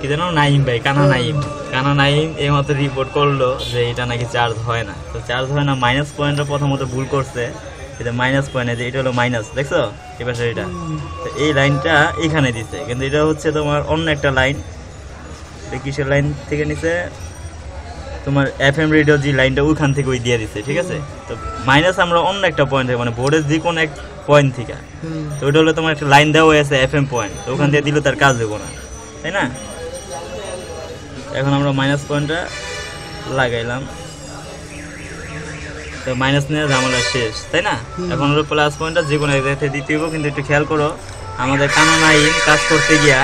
কি জানো নাইম ভাই, কানা নাইম এইমাত্র রিপোর্ট করলো যে এটা নাকি চার্জ হয় না। তো চার্জ হয় না, মাইনাস পয়েন্টটা প্রথমত ভুল করছে, এটা মাইনাস পয়েন্ট, যে এটা হলো মাইনাস, দেখছো এবার এটা। তো এই লাইনটা এখানে দিছে, কিন্তু এটা হচ্ছে তোমার অন্য একটা লাইন। কিসের লাইন থেকে নিছে, তোমার FM রেডিও যে লাইনটা ওইখান থেকে ওই দিয়ে দিচ্ছে, ঠিক আছে। তো মাইনাস আমরা অন্য একটা পয়েন্ট থেকে, মানে বোর্ডের যে কোনো এক পয়েন্ট থেকে, তো ওইটা হলো তোমার একটা লাইন দেওয়া হয়েছে FM পয়েন্ট, তো ওখান দিয়ে দিলে তার কাজ দেবো না, তাই না। এখন আমরা মাইনাস পয়েন্টটা লাগাইলাম, তো মাইনাস নিয়ে ঝামেলা শেষ, তাই না। এখন হলো প্লাস পয়েন্টটা যে কোনো এক জায়গাতে দিতে হবে, কিন্তু একটু খেয়াল করো আমাদের কানা নাইম কাজ করতে গিয়া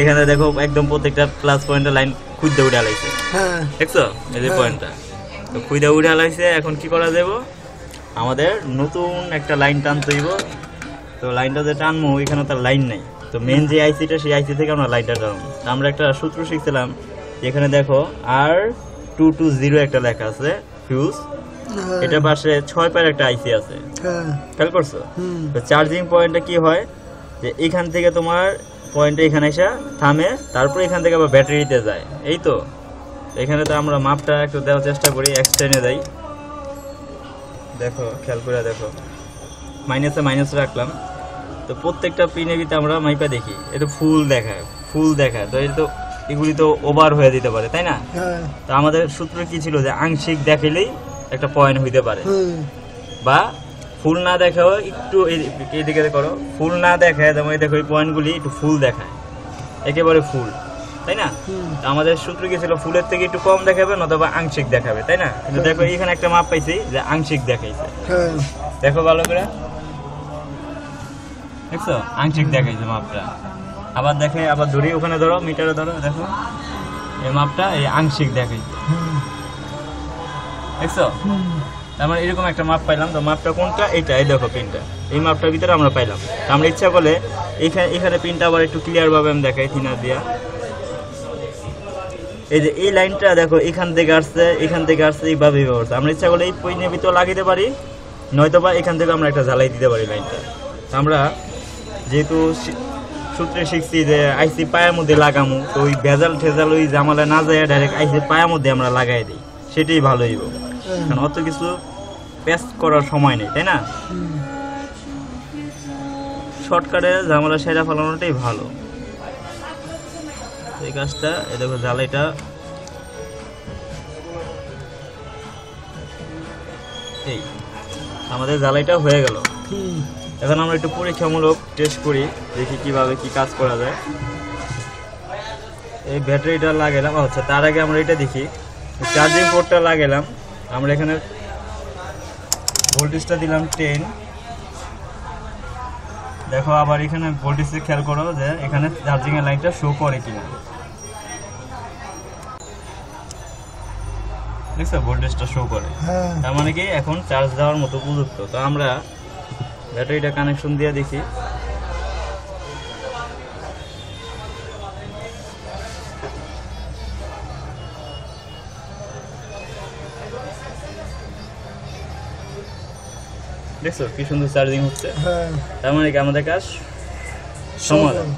এখানে দেখো একদম প্রত্যেকটা প্লাস পয়েন্টের লাইন খুঁজতে উঠে আলাইছে, দেখছো এই যে পয়েন্টটা, তো খুঁজতে উঠে আলাইছে। এখন কি করা যাব, আমাদের নতুন একটা লাইন টানতে হইব। তো লাইনটা যে টানবো এখানে তার লাইন নাই, তো মেন যে আইসিটা সেই আইসি থেকে আমরা লাইনটা টানবো। আমরা একটা সূত্র শিখছিলাম, যেখানে দেখো R220 একটা লেখা আছে ফিউজ, এটা পাশে 6 পায়ের একটা আইসি আছে, খেয়াল করছো। তো চার্জিং পয়েন্টটা কি হয়, যে এখান থেকে তোমার পয়েন্টে এখানে এসে থামে, তারপর এখান থেকে আবার ব্যাটারিতে যায়, এই তো। এখানে তো আমরা মাপটা একটু দেওয়ার চেষ্টা করি, এক্সটেন্ডে দেই, দেখো খেয়াল করে দেখো, মাইনাসে মাইনাস রাখলাম। তো প্রত্যেকটা পিনের ভিতরে আমরা মাইপা দেখি, এটা ফুল দেখায়, তো এটা তো এগুলি তো ওভার হয়ে দিতে পারে, তাই না। তো আমাদের সূত্র কি ছিল, যে আংশিক দেখালেই একটা পয়েন্ট হইতে পারে, বা ফুল না দেখাও একটু এইদিকে করো, ফুল না দেখায়, যেমন দেখো এই পয়েন্টগুলি একটু ফুল দেখায়, একেবারে ফুল, তাই না। তো আমাদের সূত্র কি ছিল, ফুলের থেকে একটু কম দেখাবে নতুবা আংশিক দেখাবে, তাই না। কিন্তু দেখো এখানে একটা মাপ পাইছি যে আংশিক দেখাইছে, দেখো ভালো করে, দেখছো আংশিক দেখাইছে মাপটা। আবার দেখে, আবার ধরি, ওখানে ধরো মিটারে ধরো, দেখো এই মাপটা এই আংশিক দেখাইছে, দেখছো। আমরা এরকম একটা মাপ পাইলাম, তো মাপটা কোনটা, এইটা, এই দেখো পিনটা, এই মাপটার ভিতরে আমরা পাইলাম। তো আমরা ইচ্ছা করলে এখানে পিনটা আবার একটু ক্লিয়ার ভাবে আমি দেখাই, থিনার দিয়া, এই যে এই লাইনটা দেখো এখান থেকে আসছে এইভাবে আসছে। আমরা ইচ্ছা করলে এই পিনের ভিতরে লাগাইতে পারি, নয়তো বা এখান থেকে আমরা একটা জ্বালাই দিতে পারি লাইনটা। আমরা যেহেতু সূত্রে শিখছি যে আইসি পায়ের মধ্যে লাগামু, তো ওই ভেজাল ওই জামালা না যায়, ডাইরেক্ট আইসি পায়ের মধ্যে আমরা লাগাই দিই, সেটাই ভালো হইব, কারণ অত কিছু পেস্ট করার সময় নেই, তাই না। শর্টকাটে ঝামেলা সেরা ফেলানোটাই ভালো। এই কাজটা, এই দেখো জ্বালাইটা, এই আমাদের জ্বালাইটা হয়ে গেল। এখন আমরা একটু পরীক্ষামূলক টেস্ট করি, দেখি কিভাবে কি কাজ করা যায়। এই ব্যাটারিটা লাগালাম, আচ্ছা তার আগে আমরা এটা দেখি, চার্জিং পোর্টটা লাগালাম, আমরা এখানে ভোল্টেজটা দিলাম 10, দেখো আবার এখানে ভোল্টেজে খেয়াল করো যে এখানে চার্জিং এর লাইনটা শো করে কিনা, দেখছো ভোল্টেজটা শো করে, তার মানে কি এখন চার্জ দেওয়ার মতো উপযুক্ত। তো আমরা ব্যাটারিটা কানেকশন দিয়ে দেখি, দেখছো কি সুন্দর চার্জিং হচ্ছে, তার মানে কি আমাদের কাজ সমাধান।